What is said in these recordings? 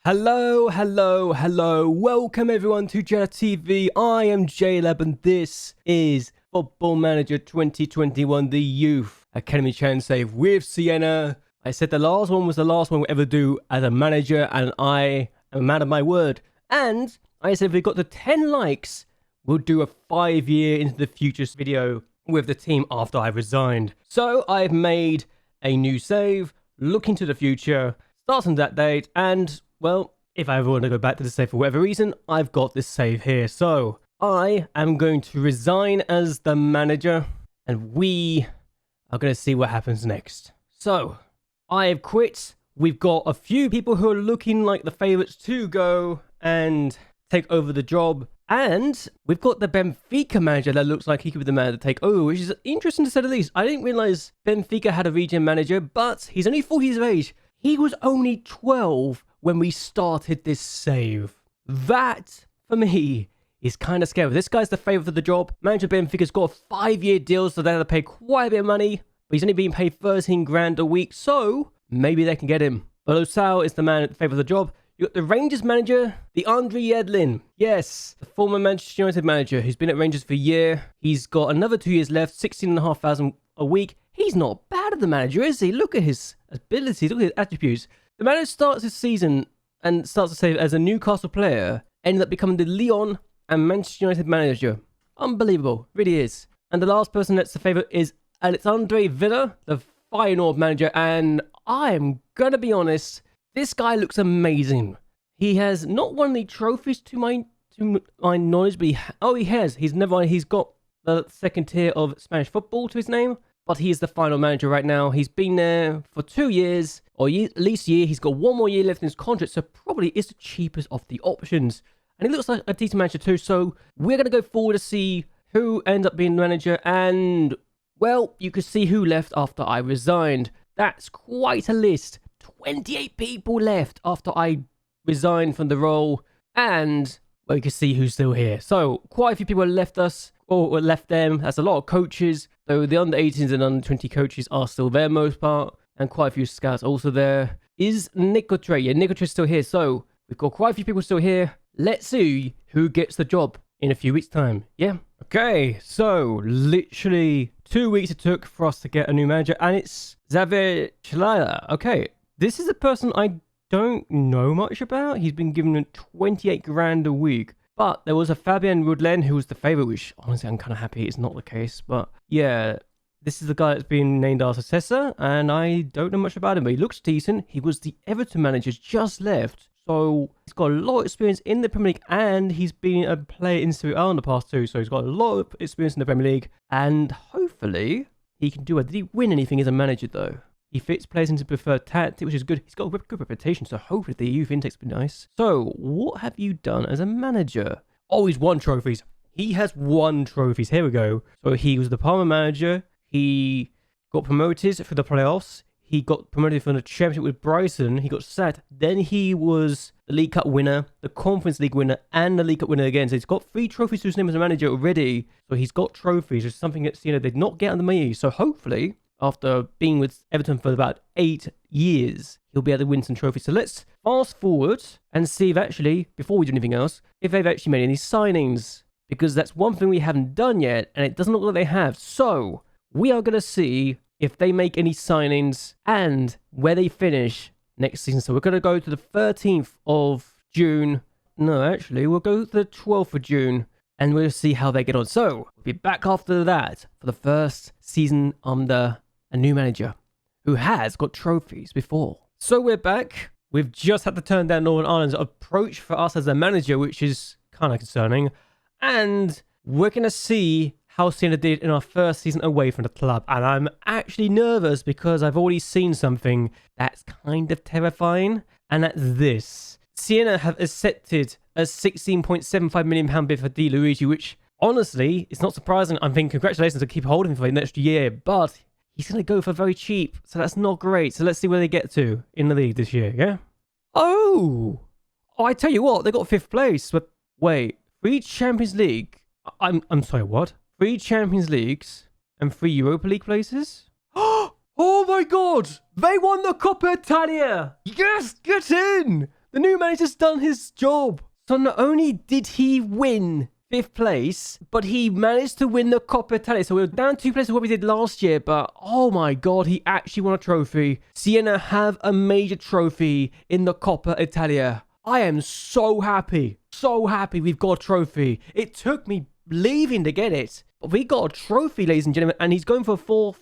Hello. Welcome everyone to JLABTV. I am JLAB and this is Football Manager 2021, the Youth Academy Challenge Save with Siena. I said the last one was the last one we'll ever do as a manager, and I am a man of my word. And I said if we got to 10 likes, we'll do a 5-year into the future video with the team after I resigned. So I've made a new save, looking to the future, starts on that date, and well, if I ever want to go back to the save for whatever reason, I've got this save here. So I am going to resign as the manager, and we are going to see what happens next. So I have quit. We've got a few people who are looking like the favourites to go and take over the job. And we've got the Benfica manager that looks like he could be the man to take over, which is interesting to say the least. I didn't realise Benfica had a region manager, but he's only 40 years of age. He was only 12 when we started this save. That, for me, is kind of scary. This guy's the favourite for the job. Manager Benfica's got a 5-year deal, so they have to pay quite a bit of money. But he's only being paid 13 grand a week, so maybe they can get him. But Osal is the man at the favourite of the job. You got the Rangers manager, the Andre Yedlin. Yes, the former Manchester United manager who's been at Rangers for a year. He's got another 2 years left, 16,500 a week. He's not bad at the manager, is he? Look at his abilities, look at his attributes. The manager starts his season and starts to save as a Newcastle player, ended up becoming the Lyon and Manchester United manager. Unbelievable, really is. And the last person that's the favourite is Alexandre Villa, the Feyenoord manager, and I'm gonna be honest, this guy looks amazing. He has not won any trophies to my knowledge, but he has. He's got the second tier of Spanish football to his name, but he is the final manager right now. He's been there for 2 years, or at least a year. He's got 1 more year left in his contract, so probably is the cheapest of the options. And he looks like a decent manager too, so we're going to go forward to see who ends up being the manager. And, well, you can see who left after I resigned. That's quite a list. 28 people left after I resigned from the role. And, well, you can see who's still here. So, quite a few people left us, or left them. That's a lot of coaches, though the under-18s and under-20 coaches are still there most part. And quite a few scouts also there. Is Nicotre? Yeah, Nicotre's still here. So, we've got quite a few people still here. Let's see who gets the job in a few weeks' time. Yeah? Okay, so literally 2 weeks it took for us to get a new manager, and it's Xavier Chalala. Okay, this is a person I don't know much about. He's been given 28 grand a week. But there was a Fabien Rudlen who was the favourite, which honestly I'm kind of happy it's not the case. But yeah, this is the guy that's been named our successor, and I don't know much about him, but he looks decent. He was the Everton manager, just left. So he's got a lot of experience in the Premier League, and he's been a player in Serie A in the past too. So he's got a lot of experience in the Premier League, and hopefully he can do it. Did he win anything as a manager though? He fits players into preferred tactic, which is good. He's got a good reputation, so hopefully the youth intake's been nice. So what have you done as a manager? Oh, he's won trophies. He has won trophies. Here we go. So he was the Parma manager. He got promoted for the playoffs. He got promoted from the championship with Brighton. He got sacked. Then he was the League Cup winner, the Conference League winner, and the League Cup winner again. So he's got 3 trophies to his name as a manager already. So he's got trophies. It's something that Siena did not get under my ears. So hopefully, after being with Everton for about 8 years, he'll be able to win some trophies. So let's fast forward and see if actually, before we do anything else, if they've actually made any signings. Because that's one thing we haven't done yet, and it doesn't look like they have. So we are going to see if they make any signings and where they finish next season. So we're going to go to the 13th of June. No, actually, we'll go to the 12th of June, and we'll see how they get on. So we'll be back after that for the first season under a new manager who has got trophies before. So we're back. We've just had to turn down Northern Ireland's approach for us as a manager, which is kind of concerning. And we're going to see how Siena did in our first season away from the club. And I'm actually nervous because I've already seen something that's kind of terrifying. And that's this. Siena have accepted a £16.75 million bid for Di Luigi, which honestly, it's not surprising. I'm thinking congratulations to keep holding him for the next year. But he's going to go for very cheap. So that's not great. So let's see where they get to in the league this year, yeah? Oh, I tell you what, they got 5th place. But wait, 3 Champions League. I'm sorry, what? 3 Champions Leagues and 3 Europa League places? Oh my god! They won the Coppa Italia! Yes, get in! The new manager's done his job. So not only did he win 5th place, but he managed to win the Coppa Italia. So we were down 2 places what we did last year, but oh my god, he actually won a trophy. Siena have a major trophy in the Coppa Italia. I am so happy. So happy we've got a trophy. It took me leaving to get it. But we got a trophy, ladies and gentlemen, and he's going for a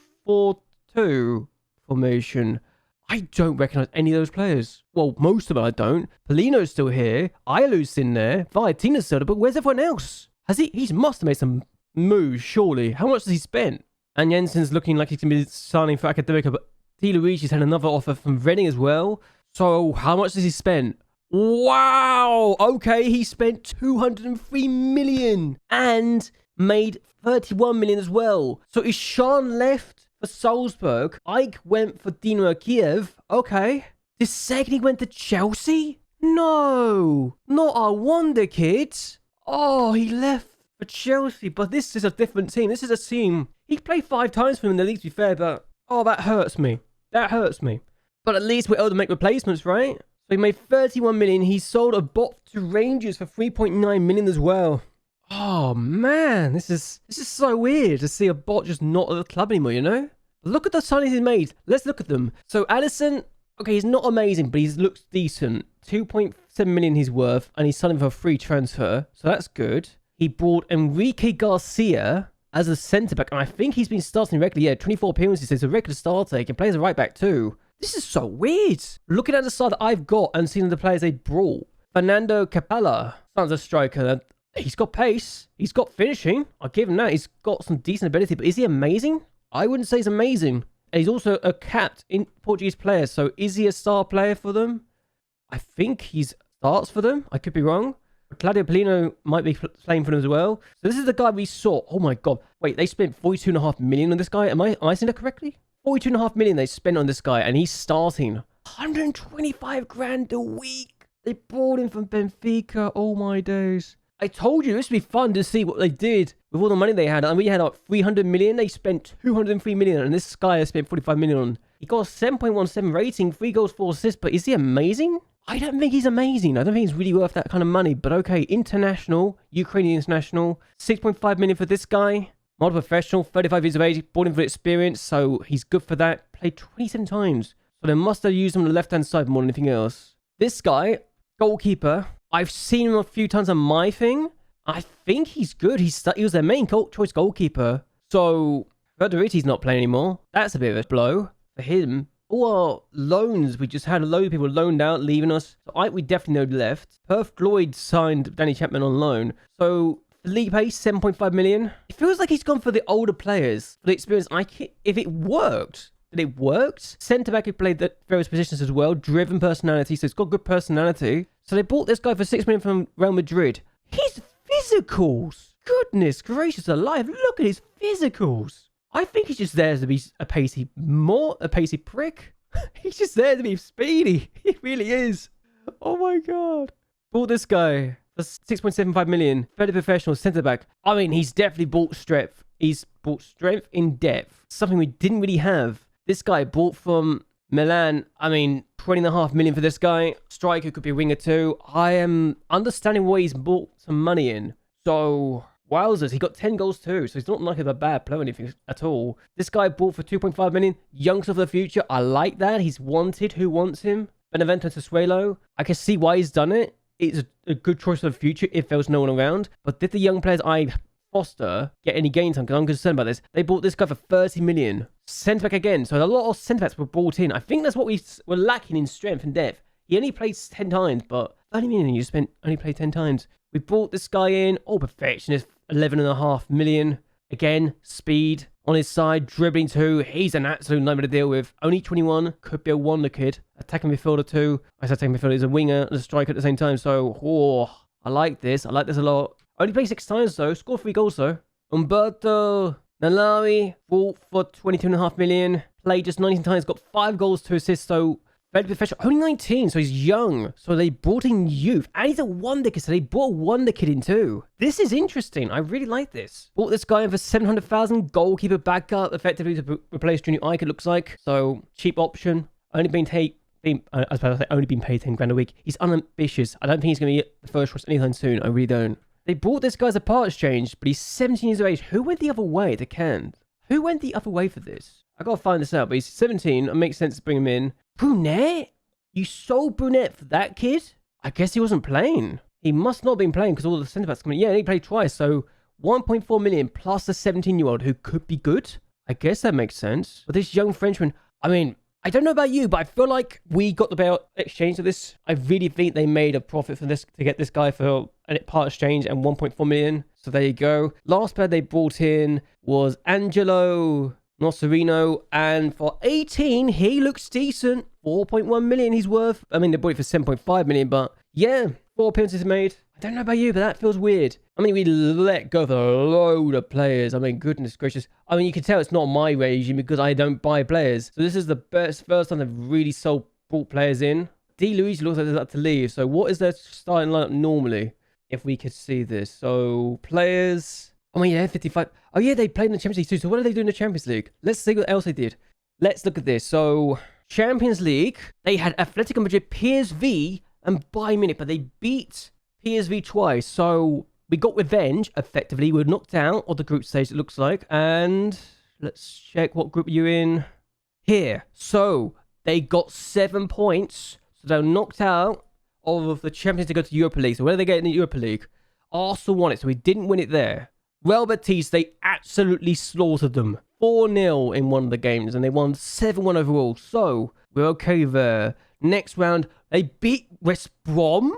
4-4-2 formation. I don't recognize any of those players. Well, most of them I don't. Polino's still here. Ilu's in there. Viatina's still there. But where's everyone else? Has he must have made some moves, surely. How much has he spent? And Jensen's looking like he's going to be signing for Academica. But T. Luigi's had another offer from Reading as well. So how much has he spent? Wow. Okay, he spent 203 million. And made 31 million as well. So is Sean left for Salzburg? Ike went for Dinamo Kiev. Okay. Desegni went to Chelsea? No. Not our wonder kids. Oh, he left for Chelsea. But this is a different team. This is a team. He played 5 times for him in the league, to be fair, but oh, that hurts me. That hurts me. But at least we're able to make replacements, right? So he made 31 million. He sold a bot to Rangers for 3.9 million as well. Oh man, this is so weird to see a bot just not at the club anymore, you know? Look at the signings he's made. Let's look at them. So Addison, okay, he's not amazing, but he looks decent. 2.7 million he's worth, and he's selling for a free transfer, so that's good. He brought Enrique Garcia as a centre-back, and I think he's been starting regularly. Yeah, 24 appearances, so he's a regular starter. He can play as a right-back too. This is so weird. Looking at the side that I've got and seeing the players they brought. Fernando Capella, sounds a striker. He's got pace. He's got finishing. I'll give him that. He's got some decent ability. But is he amazing? I wouldn't say he's amazing. And he's also a capped in Portuguese player. So is he a star player for them? I think he starts for them. I could be wrong. Claudio Polino might be playing for them as well. So this is the guy we saw. Oh my god. Wait, they spent 42.5 million on this guy. Am I saying that correctly? 42.5 million they spent on this guy. And he's starting 125 grand a week. They brought him from Benfica. Oh my days. I told you this would be fun to see what they did with all the money they had. And we had like 300 million. They spent 203 million. And this guy has spent 45 million on. He got a 7.17 rating, 3 goals, 4 assists. But is he amazing? I don't think he's amazing. I don't think he's really worth that kind of money. But okay, international, Ukrainian international, 6.5 million for this guy. Model professional, 35 years of age, brought in for experience. So he's good for that. Played 27 times. So they must have used him on the left-hand side more than anything else. This guy, goalkeeper. I've seen him a few times on my thing. I think he's good. He was their main choice goalkeeper. So, Federiti's not playing anymore. That's a bit of a blow for him. All our loans, we just had a load of people loaned out, leaving us. So, we definitely know left. Perth Gloyd signed Danny Chapman on loan. So, Felipe, 7.5 million. It feels like he's gone for the older players. For the experience, if it worked... But it worked. Centre-back who played the various positions as well. Driven personality, so it's got good personality. So they bought this guy for 6 million from Real Madrid. His physicals! Goodness gracious alive, look at his physicals! I think he's just there to be a pacey prick. He's just there to be speedy. He really is. Oh my god. Bought this guy for 6.75 million. Very professional centre-back. I mean, he's definitely bought strength. He's bought strength in depth. Something we didn't really have. This guy bought from Milan, I mean, 20.5 million for this guy. Striker could be a winger too. I am understanding why he's bought some money in. So, wowzers, he got 10 goals too. So he's not like a bad player or anything at all. This guy bought for 2.5 million. Youngster for the future. I like that. He's wanted. Who wants him? Benevento Sassuolo. I can see why he's done it. It's a good choice for the future if there was no one around. But did the young players Foster get any game time? Because I'm concerned about this. They bought this guy for 30 million. Centre-back again. So a lot of centre-backs were brought in. I think that's what we were lacking in strength and depth. He only played 10 times, but 30 million you only played 10 times. We brought this guy in. Oh, perfectionist. 11.5 million. Again, speed on his side. Dribbling too. He's an absolute nightmare to deal with. Only 21. Could be a wonder kid. Attacking midfielder too. I said attacking midfielder. He's a winger and a striker at the same time. So, oh, I like this. I like this a lot. Only played 6 times though. Scored 3 goals though. Umberto Nalawi bought for 22.5 million. Played just 19 times. Got 5 goals, 2 assists. So very professional. Only 19. So he's young. So they brought in youth. And he's a wonder kid. So they brought a wonder kid in too. This is interesting. I really like this. Bought this guy in for 700,000. Goalkeeper backup. Effectively to replace Junior Ike, it looks like. So cheap option. Only been I was about to say only been paid 10 grand a week. He's unambitious. I don't think he's going to be the first choice anytime soon. I really don't. They brought this guy as a part exchange, but he's 17 years of age. Who went the other way to Kent? Who went the other way for this? I got to find this out, but he's 17. It makes sense to bring him in. Brunette? You sold Brunette for that kid? I guess he wasn't playing. He must not have been playing because all the centre backs coming in. Yeah, he played twice, so 1.4 million plus a 17-year-old who could be good. I guess that makes sense. But this young Frenchman, I mean, I don't know about you, but I feel like we got the better exchange of this. I really think they made a profit for this to get this guy for a part exchange and 1.4 million. So there you go. Last player they brought in was Angelo Nocerino, and for 18, he looks decent. 4.1 million he's worth. I mean, they bought it for 7.5 million, but yeah, 4 appearances made. I don't know about you, but that feels weird. I mean, we let go of a load of players. I mean, goodness gracious. I mean, you can tell it's not my regime because I don't buy players. So this is the first time they've really brought players in. D. Luigi looks like they're about to leave. So what is their starting lineup normally? If we could see this. So players. Oh, yeah, 55. Oh, yeah, they played in the Champions League too. So what are they doing in the Champions League? Let's see what else they did. Let's look at this. So Champions League, they had Atletico Madrid, PSV, and Bayern Munich, but they beat PSV twice. So we got revenge, effectively. We were knocked out of the group stage, it looks like. And let's check what group you're in here. So they got 7 points. So they're knocked out of the Champions to go to Europa League. So where do they get in the Europa League? Arsenal won it, so we didn't win it there. Real Betis, they absolutely slaughtered them. 4-0 in one of the games, and they won 7-1 overall. So we're okay there. Next round, they beat West Brom.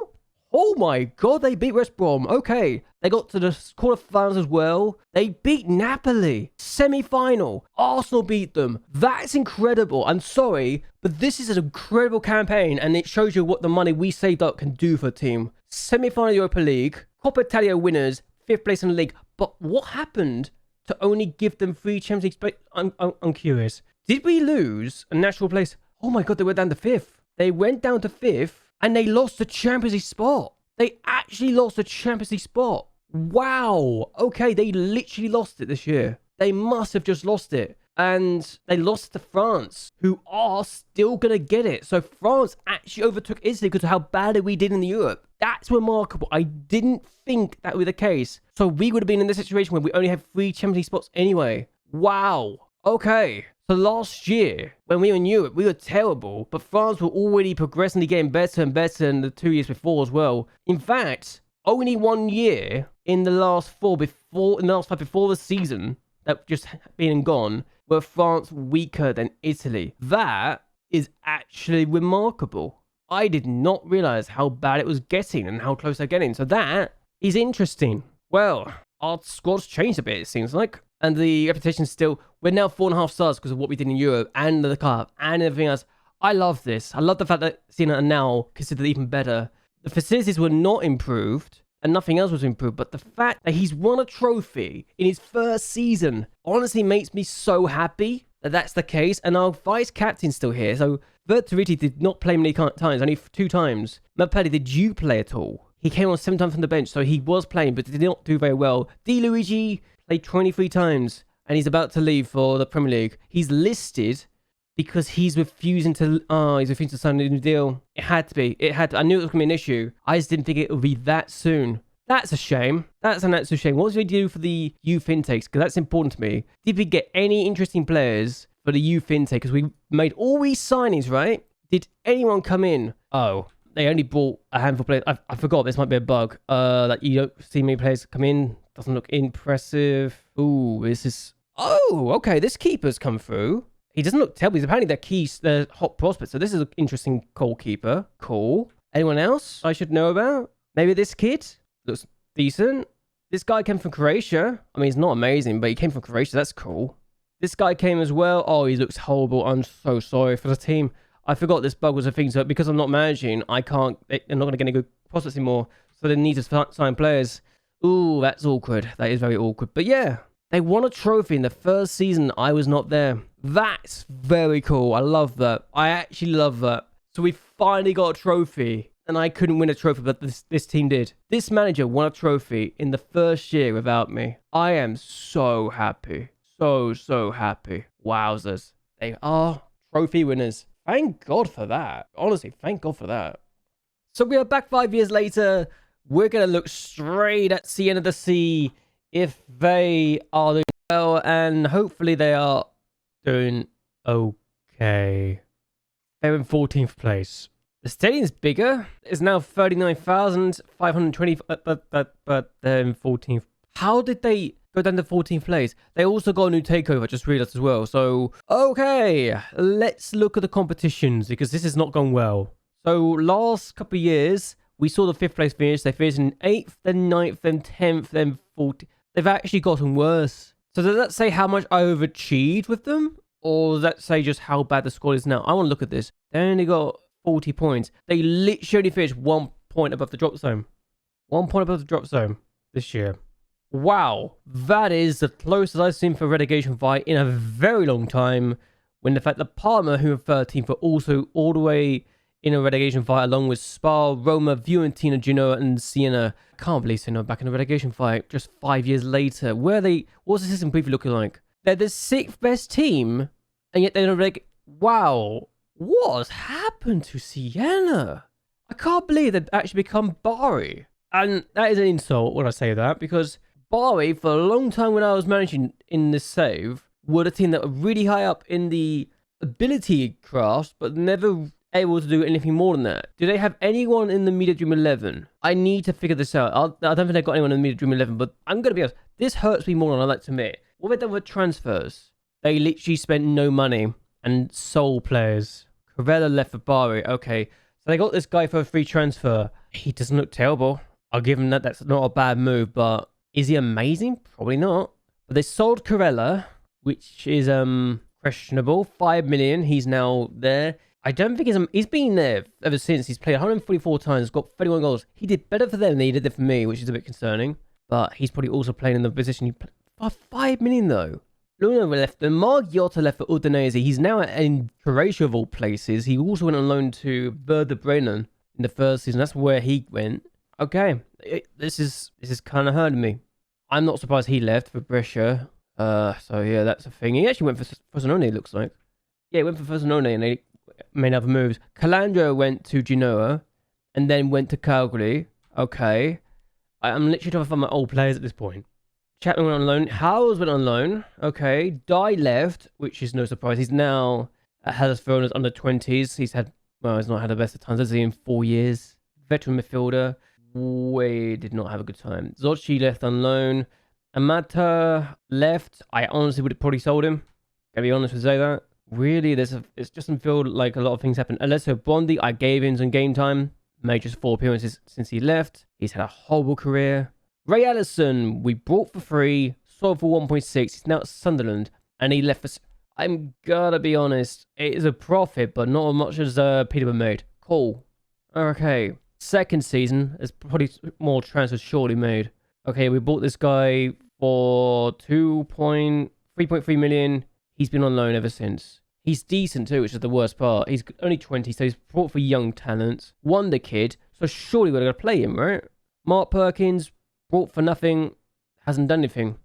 Oh my god, they beat West Brom. Okay, they got to the quarterfinals as well. They beat Napoli. Semi-final. Arsenal beat them. That's incredible. I'm sorry, but this is an incredible campaign, and it shows you what the money we saved up can do for a team. Semi-final Europa League. Coppa Italia winners. 5th place in the league. But what happened to only give them 3 Champions League? I'm curious. Did we lose a natural place? Oh my god, they went down to 5th. They went down to 5th. And they lost the Champions League spot. They actually lost the Champions League spot. Wow. Okay, they literally lost it this year. They must have just lost it. And they lost to France, who are still going to get it. So France actually overtook Italy because of how badly we did in Europe. That's remarkable. I didn't think that would be the case. So we would have been in this situation where we only have 3 Champions League spots anyway. Wow. Okay. So last year, when we were in Europe, we were terrible, but France were already progressively getting better and better than the 2 years before as well. In fact, only 1 year in the last 5 before the season that just been and gone, were France weaker than Italy. That is actually remarkable. I did not realize how bad it was getting and how close they're getting. So that is interesting. Well, our squad's changed a bit, it seems like. And the reputation still, we're now 4.5 stars because of what we did in Europe and the cup and everything else. I love this. I love the fact that Siena are now considered even better. The facilities were not improved and nothing else was improved, but the fact that he's won a trophy in his first season honestly makes me so happy that that's the case. And our vice captain's still here. So Verteriti did not play many times, only 2 times. MacLeod, did you play at all? He came on 7 times from the bench, so he was playing, but did not do very well. D. Luigi played 23 times, and he's about to leave for the Premier League. He's listed because he's refusing to sign a new deal. It had to be. I knew it was going to be an issue. I just didn't think it would be that soon. That's a shame. That's an absolute shame. What did we do for the youth intakes? Because that's important to me. Did we get any interesting players for the youth intake? Because we made all these signings, right? Did anyone come in? Oh, they only brought a handful of players. I forgot. This might be a bug. That you don't see many players come in. Doesn't look impressive. Ooh, this is... Oh, okay. This keeper's come through. He doesn't look terrible. He's apparently they're hot prospect. So this is an interesting goalkeeper. Cool. Anyone else I should know about? Maybe this kid? Looks decent. This guy came from Croatia. I mean, he's not amazing, but he came from Croatia. That's cool. This guy came as well. Oh, he looks horrible. I'm so sorry for the team. I forgot this bug was a thing. So because I'm not managing, they're not going to get any good prospects anymore. So they need to sign players. Ooh, that's awkward. That is very awkward. But yeah, they won a trophy in the first season I was not there. That's very cool. I love that. I actually love that. So we finally got a trophy. And I couldn't win a trophy, but this team did. This manager won a trophy in the first year without me. I am so happy. So happy. Wowzers. They are trophy winners. Thank God for that. Honestly, thank God for that. So we are back 5 years later. We're going to look straight at Siena to see if they are doing well, and hopefully they are doing okay. They're in 14th place. The stadium's bigger. It's now 39,520, but they're in 14th. How did they go down to 14th place? They also got a new takeover, just realized as well. So, okay, let's look at the competitions because this is not going well. So, last couple of years, we saw the 5th place finish. They finished in 8th, then 9th, then 10th, then 14th. They've actually gotten worse. So, does that say how much I overachieved with them? Or does that say just how bad the squad is now? I want to look at this. They only got 40 points. They literally finished 1 point above the drop zone. 1 point above the drop zone this year. Wow. That is the closest I've seen for a relegation fight in a very long time. When the fact that Parma, who are 13th, were also all the way in a relegation fight along with Spa, Roma, Fiorentina, Genoa, and Siena. Can't believe Siena are back in a relegation fight just 5 years later. What's the system briefly looking like? They're the 6th best team, and yet they're in a wow. What has happened to Siena? I can't believe they've actually become Bari. And that is an insult when I say that, because Bari, for a long time when I was managing in this save, were the team that were really high up in the ability crafts, but never able to do anything more than that. Do they have anyone in the Media Dream 11? I need to figure this out. I don't think they've got anyone in the Media Dream 11, but I'm going to be honest. This hurts me more than I like to admit. What have they done with transfers? They literally spent no money and sold players. Corella left for Bari. Okay, so they got this guy for a free transfer. He doesn't look terrible. I'll give him that. That's not a bad move, but is he amazing? Probably not. But they sold Corella, which is questionable. 5 million. He's now there. I don't think he's been there ever since. He's played 144 times, got 31 goals. He did better for them than he did for me, which is a bit concerning. But he's probably also playing in the position he played. 5 million though. Luna left, and Margiotta left for Udinese. He's now in Croatia of all places. He also went on loan to Werder Bremen in the first season. That's where he went. Okay, this is kind of hurting me. I'm not surprised he left for Brescia. So yeah, that's a thing. He actually went for Frosinone, it looks like. Yeah, he went for Frosinone, and they made other moves. Calandro went to Genoa, and then went to Calgary. Okay, I'm literally trying to find my old players at this point. Chapman went on loan. Howells went on loan. Okay. Dye left, which is no surprise. He's now at Huddersfield under 20s. He's not had the best of times, has he, in 4 years. Veteran midfielder. Did not have a good time. Zocchi left on loan. Amata left. I honestly would have probably sold him. Gotta be honest with say that. Really, it's just doesn't feel like a lot of things happen. Alessio Bondi, I gave him some game time. Made just 4 appearances since he left. He's had a horrible career. Ray Allison, we brought for free, sold for 1.6. He's now at Sunderland, and he left for... I'm gonna be honest, it is a profit, but not as much as Peter made. Cool. Okay. Second season, there's probably more transfers surely made. Okay, we bought this guy for 3.3 million. He's been on loan ever since. He's decent too, which is the worst part. He's only 20, so he's brought for young talents. Wonder kid, so surely we're gonna play him, right? Mark Perkins, brought for nothing, hasn't done anything.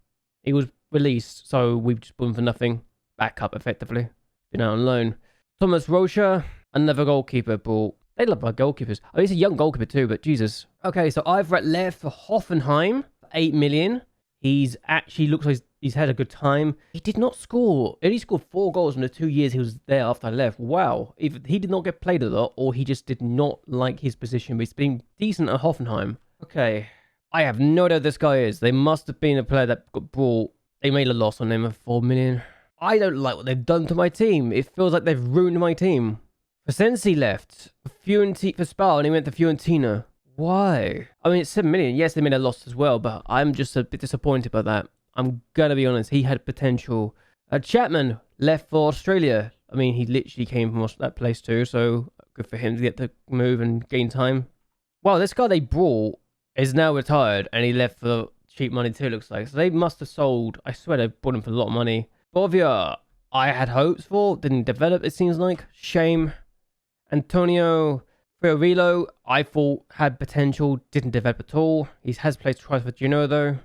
He was released, so we've just bought him for nothing. Back up, effectively. Been out on loan. Thomas Rocha, another goalkeeper bought. They love our goalkeepers. Oh, he's a young goalkeeper too, but Jesus. Okay, so Ivret left for Hoffenheim for 8 million. He's actually looks like he's had a good time. He did not score. He only scored 4 goals in the 2 years he was there after I left. Wow. Either he did not get played a lot, or he just did not like his position, but he's been decent at Hoffenheim. Okay. I have no idea who this guy is. They must have been a player that got brought. They made a loss on him of 4 million. I don't like what they've done to my team. It feels like they've ruined my team. Sensi left for Spal, and he went to Fiorentina. Why? I mean, it's 7 million. Yes, they made a loss as well, but I'm just a bit disappointed by that. I'm gonna be honest. He had potential. Chapman left for Australia. I mean, he literally came from that place too, so good for him to get to move and gain time. Wow, this guy they brought is now retired, and he left for cheap money too, it looks like. So they must have sold. I swear they bought him for a lot of money. Bovia, I had hopes for. Didn't develop, it seems like. Shame. Antonio Fiorillo, I thought had potential. Didn't develop at all. He has played twice for Genoa, though.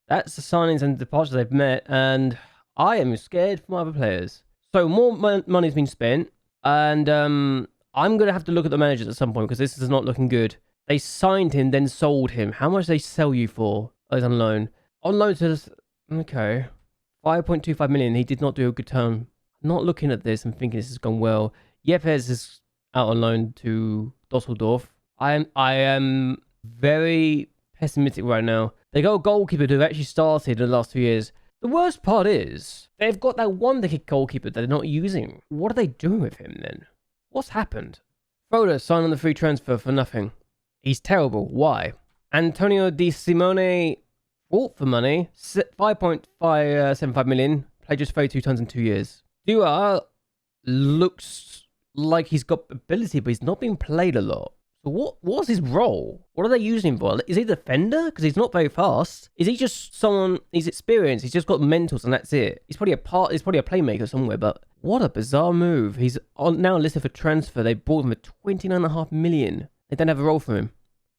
That's the signings and departures they've met, and I am scared for my other players. So more money's been spent. And I'm going to have to look at the managers at some point because this is not looking good. They signed him, then sold him. How much they sell you for? Oh, he's on loan. On loan to... Okay. 5.25 million. He did not do a good term. Not looking at this and thinking this has gone well. Yepes is out on loan to Dusseldorf. I am very pessimistic right now. They got a goalkeeper who actually started in the last 2 years. The worst part is they've got that one-decade goalkeeper that they're not using. What are they doing with him then? What's happened? Froda signed on the free transfer for nothing. He's terrible. Why? Antonio Di Simone bought for money. 5.575 million. Played just 32 tons in 2 years. Dua looks like he's got ability, but he's not being played a lot. So what's his role? What are they using him for? Is he a defender? Because he's not very fast. Is he just someone, he's experienced, he's just got mentals and that's it? He's probably a playmaker somewhere, but what a bizarre move. He's now listed for transfer. They bought him for 29.5 million. They don't have a role for him.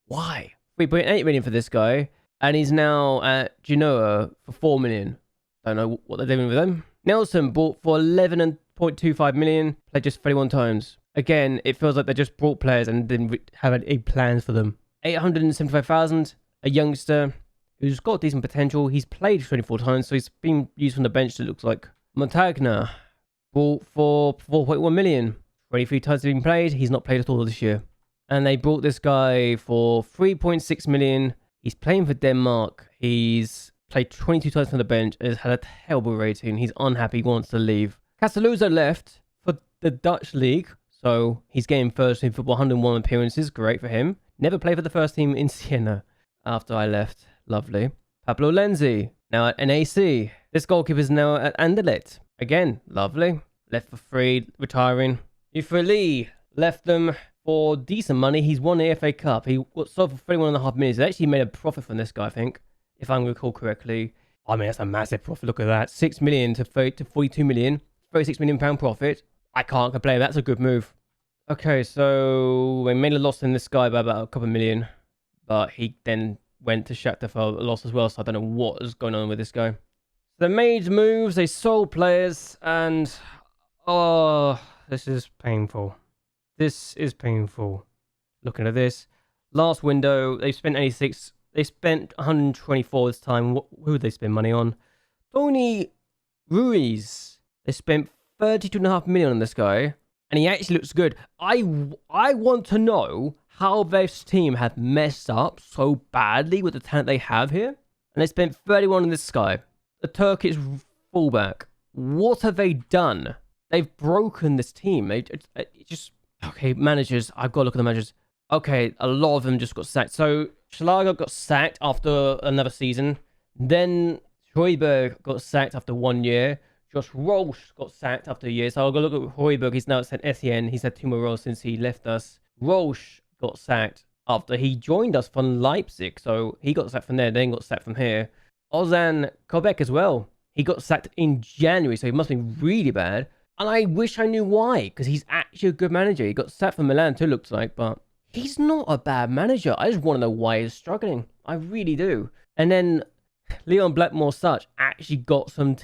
Why? 3.8 million for this guy. And he's now at Genoa for 4 million. Don't know what they're doing with him. Nelson bought for 11.25 million. Played just 31 times. Again, it feels like they just brought players and didn't have any plans for them. 875,000, a youngster who's got decent potential. He's played 24 times, so he's been used from the bench, it looks like. Montagna bought for 4.1 million. 23 times he's been played. He's not played at all this year. And they brought this guy for 3.6 million. He's playing for Denmark. He's played 22 times from the bench. Has had a terrible rating. He's unhappy. He wants to leave. Castelluzzo left for the Dutch league. So he's getting first team football, 101 appearances. Great for him. Never played for the first team in Siena after I left. Lovely. Pablo Lenzi, now at NAC. This goalkeeper is now at Anderlecht. Again, lovely. Left for free, retiring. Ufreli left them for decent money. He's won the FA Cup. He got sold for 31.5 million. They actually made a profit from this guy, I think, if I recall correctly. I mean, that's a massive profit. Look at that. 6 million to 42 million. 36 million pound profit. I can't complain. That's a good move. Okay, so we made a loss in this guy by about a couple of million. But he then went to Shakhtar for a loss as well. So I don't know what is going on with this guy. They made moves. They sold players. And, oh, this is painful. This is painful. Looking at this. Last window, they spent 86. They spent 124 this time. Who did they spend money on? Tony Ruiz. They spent 32.5 million on this guy, and he actually looks good. I want to know how this team have messed up so badly with the talent they have here, and they spent 31 on this guy, the Turkish fullback. What have they done? They've broken this team. It just okay. Managers, I've got to look at the managers. Okay, a lot of them just got sacked. So Schlager got sacked after another season. Then Heuberg got sacked after 1 year. Josh Rolsch got sacked after a year. So I'll go look at Heuberg. He's now at Etienne. He's had 2 more roles since he left us. Rolsch got sacked after he joined us from Leipzig. So he got sacked from there, then got sacked from here. Ozan Kobek as well. He got sacked in January, so he must be really bad. And I wish I knew why, because he's actually a good manager. He got sacked from Milan too, looks like, but he's not a bad manager. I just want to know why he's struggling. I really do. And then Leon Blackmore-Such actually got some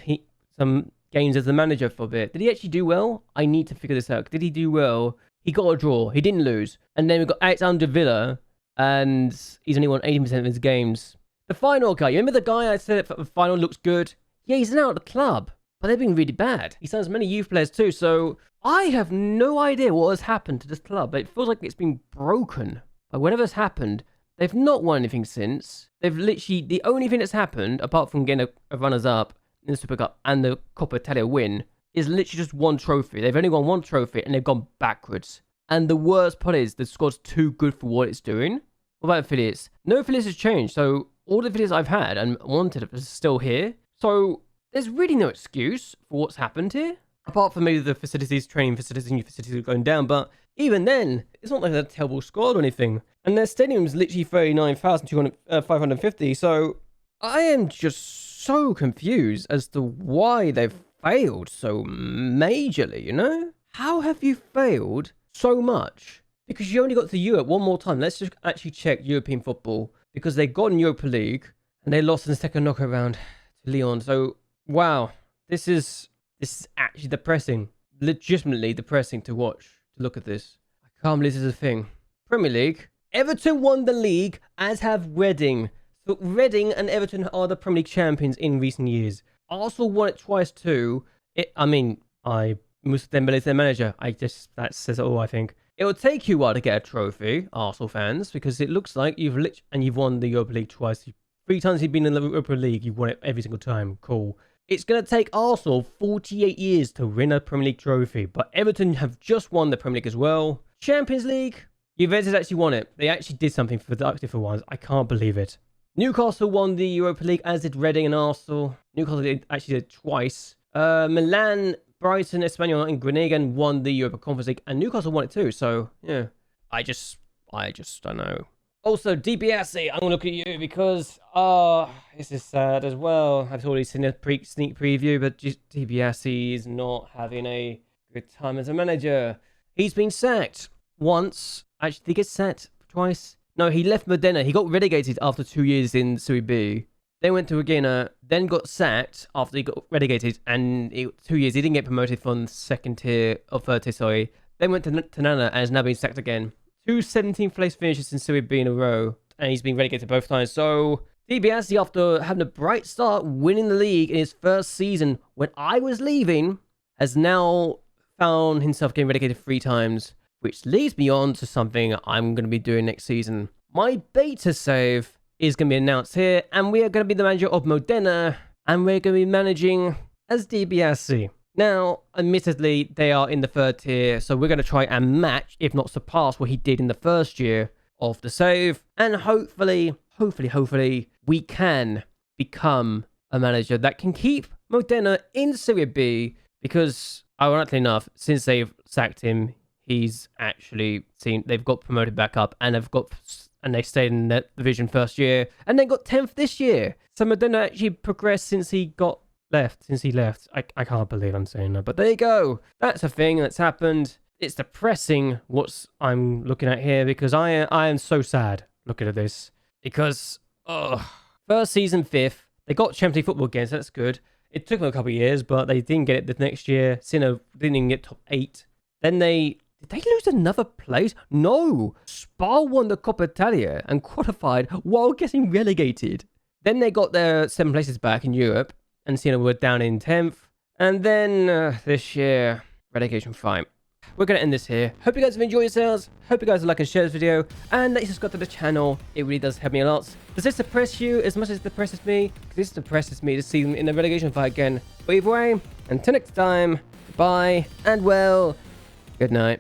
games as the manager for a bit. Did he actually do well? I need to figure this out. Did he do well? He got a draw. He didn't lose. And then we got Alexander Villa, and he's only won 18% of his games. The final guy, you remember the guy I said the final looks good? Yeah, he's now at the club, but they've been really bad. He signs many youth players too, so I have no idea what has happened to this club. It feels like it's been broken. Like whatever's happened, they've not won anything since. They've literally, the only thing that's happened, apart from getting a runners-up in the Super Cup and the Coppa Italia win, is literally just one trophy. They've only won one trophy and they've gone backwards. And the worst part is the squad's too good for what it's doing. What about affiliates? No affiliates has changed, so all the affiliates I've had and wanted are still here. So there's really no excuse for what's happened here. Apart from maybe the facilities, training facilities, new facilities are going down. But even then, it's not like a terrible squad or anything. And their stadium's literally 39,550. So I am just so confused as to why they've failed so majorly, you know? How have you failed so much? Because you only got to Europe one more time. Let's just actually check European football. Because they got in Europa League and they lost in the second knockout round to Lyon. So, wow, this is actually depressing. legitimately depressing to watch, to look at this. I can't believe this is a thing. Premier League. Everton won the league, as have Reading. So Reading and Everton are the Premier League champions in recent years. Arsenal won it twice too. Musa Dembele is their manager. That says it all, I think. It will take you a while to get a trophy, Arsenal fans, because it looks like you've won the Europa League twice. 3 times you've been in the Europa League, you've won it every single time. Cool. It's going to take Arsenal 48 years to win a Premier League trophy, but Everton have just won the Premier League as well. Champions League, Juventus actually won it. They actually did something productive for once. I can't believe it. Newcastle won the Europa League, as did Reading and Arsenal. Newcastle actually did twice. Milan, Brighton, Espanyol, and Groningen won the Europa Conference League, and Newcastle won it too. So yeah, I just don't know. Also, DiBiase, I'm gonna look at you because this is sad as well. I've already seen a sneak preview, but DiBiase is not having a good time as a manager. He's been sacked once. Actually, did he get sacked twice? No, he left Modena. He got relegated after 2 years in Serie B. Then went to Regina, then got sacked after he got relegated, and 2 years he didn't get promoted from third tier, sorry. Then went to Nana and has now been sacked again. 2 17th place finishes in Serie B in a row, and he's been relegated both times. So DiBiase, after having a bright start, winning the league in his first season when I was leaving, has now found himself getting relegated 3 times, which leads me on to something I'm going to be doing next season. My beta save is going to be announced here, and we are going to be the manager of Modena, and we're going to be managing as DiBiase. Now, admittedly, they are in the 3rd tier, so we're going to try and match, if not surpass, what he did in the first year of the save, and hopefully, we can become a manager that can keep Modena in Serie B, because, ironically enough, since they've sacked him, he's actually they've got promoted back up, and they stayed in that division first year, and then got 10th this year. So Modena actually progressed since he left. I can't believe I'm saying that, but there you go. That's a thing that's happened. It's depressing what I'm looking at here, because I am so sad looking at this. Because, first season 5th, they got Champions League football again, so that's good. It took them a couple of years, but they didn't get it the next year. Siena didn't even get top 8. Then did they lose another place? No! Spa won the Coppa Italia and qualified while getting relegated. Then they got their 7 places back in Europe, and Siena were down in 10th. And then this year, relegation fine. We're going to end this here. Hope you guys have enjoyed yourselves. Hope you guys like and share this video. And that you subscribe to the channel. It really does help me a lot. Does this depress you as much as it depresses me? Because this depresses me to see them in a relegation fight again. But either way, until next time, goodbye, and well, good night.